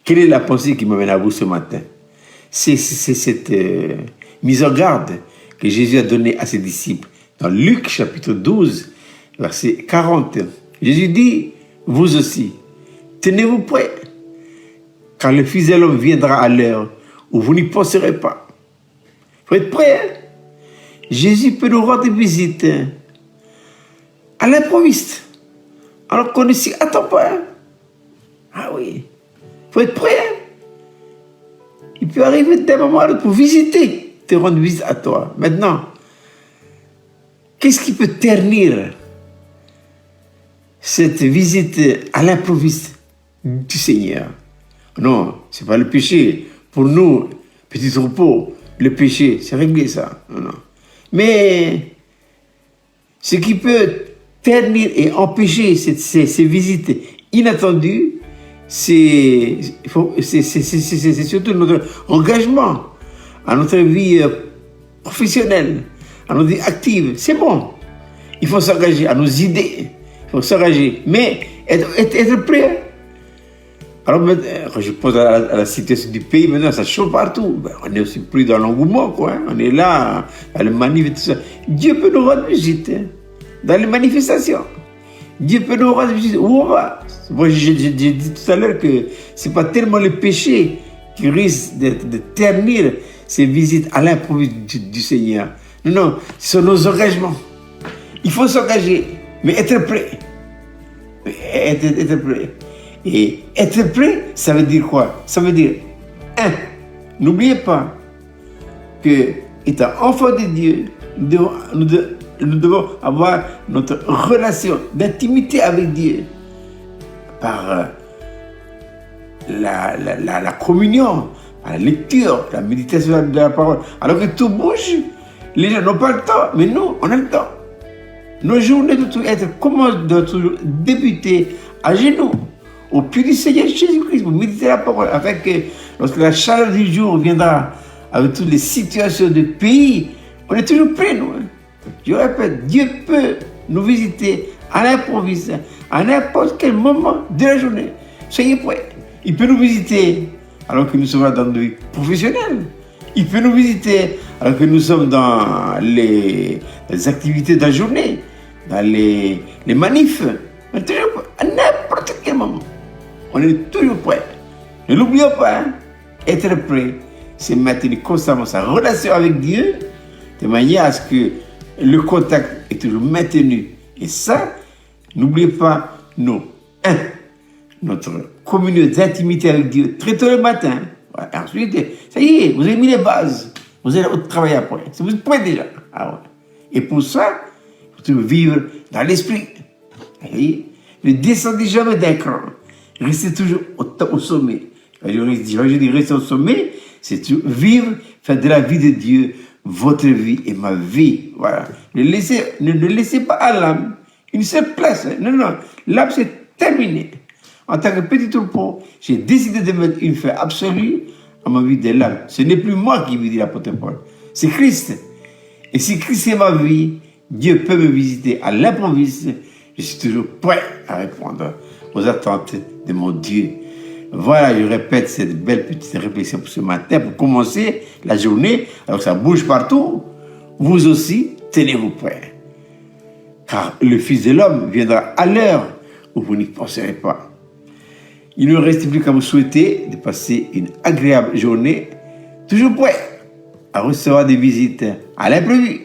Quelle est la pensée qui m'amène à vous ce matin? C'est cette mise en garde que Jésus a donnée à ses disciples. Dans Luc chapitre 12, verset 40, Jésus dit, vous aussi, tenez-vous prêts, car le Fils de l'homme viendra à l'heure où vous n'y penserez pas. Il faut être prêt. Hein? Jésus peut nous rendre visite à l'improviste, alors qu'on ne s'y attend pas. Hein? Ah oui, il faut être prêt. Hein? Il peut arriver d'un moment à l'autre pour visiter, te rendre visite à toi. Maintenant, qu'est-ce qui peut ternir cette visite à l'improviste du Seigneur? Non, ce n'est pas le péché. Pour nous, petit troupeau, le péché, c'est réglé ça. Non. Mais ce qui peut ternir et empêcher ces visites inattendues, c'est surtout notre engagement à notre vie professionnelle, à notre vie active. C'est bon. Il faut s'engager à nos idées. Il faut s'engager. Mais être prêt. Alors, quand je pense à la situation du pays, maintenant, ça chauffe partout. Ben, on est aussi pris dans l'engouement, quoi. Hein. On est là, dans les manifs et tout ça. Dieu peut nous rendre visite, hein, dans les manifestations. Dieu peut nous rendre visite. Où on va? Moi, j'ai dit tout à l'heure que ce n'est pas tellement le péché qui risque de ternir ces visites à l'improviste du Seigneur. Non, ce sont nos engagements. Il faut s'engager, mais être prêt. Être prêt. Et être prêt, ça veut dire quoi? Ça veut dire, n'oubliez pas que, étant enfant de Dieu, nous devons avoir notre relation d'intimité avec Dieu par la communion, par la lecture, la méditation de la parole. Alors que tout bouge, les gens n'ont pas le temps, mais nous, on a le temps. Nos journées doivent toujours débuter à genoux, au pied du Seigneur Jésus-Christ, pour méditer la parole, afin que lorsque la chaleur du jour viendra avec toutes les situations de pays, on est toujours prêts, nous. Je répète, Dieu peut nous visiter à l'improviste, à n'importe quel moment de la journée. Soyez prêts. Il peut nous visiter alors que nous sommes dans notre vie professionnelle. Il peut nous visiter alors que nous sommes dans les activités de la journée, dans les manifs. On est toujours prêts, à n'importe quel moment. On est toujours prêts. Ne l'oublions pas, hein? Être prêt, c'est maintenir constamment sa relation avec Dieu, de manière à ce que le contact est toujours maintenu. Et ça, n'oubliez pas notre communion d'intimité avec Dieu très tôt le matin. Ouais. Ensuite, ça y est, vous avez mis les bases. Vous allez travailler après. Vous êtes prêts déjà. Ah ouais. Et pour ça, il faut toujours vivre dans l'esprit. Ne descendez jamais d'un cran. Restez toujours au sommet. Je dis rester au sommet, c'est vivre, faire de la vie de Dieu votre vie et ma vie. Voilà. Ne laissez pas à l'âme une seule place. Non. L'âme, c'est terminé. En tant que petit troupeau, j'ai décidé de mettre une fin absolue à ma vie de l'âme. Ce n'est plus moi qui vis, dit l'apôtre Paul. C'est Christ. Et si Christ est ma vie, Dieu peut me visiter à l'improviste. Je suis toujours prêt à répondre aux attentes de mon Dieu. Voilà, je répète cette belle petite réflexion pour ce matin, pour commencer la journée, alors que ça bouge partout. Vous aussi, tenez-vous prêts. Car le Fils de l'homme viendra à l'heure où vous n'y penserez pas. Il ne reste plus qu'à vous souhaiter de passer une agréable journée, toujours prêt à recevoir des visites à l'imprévu.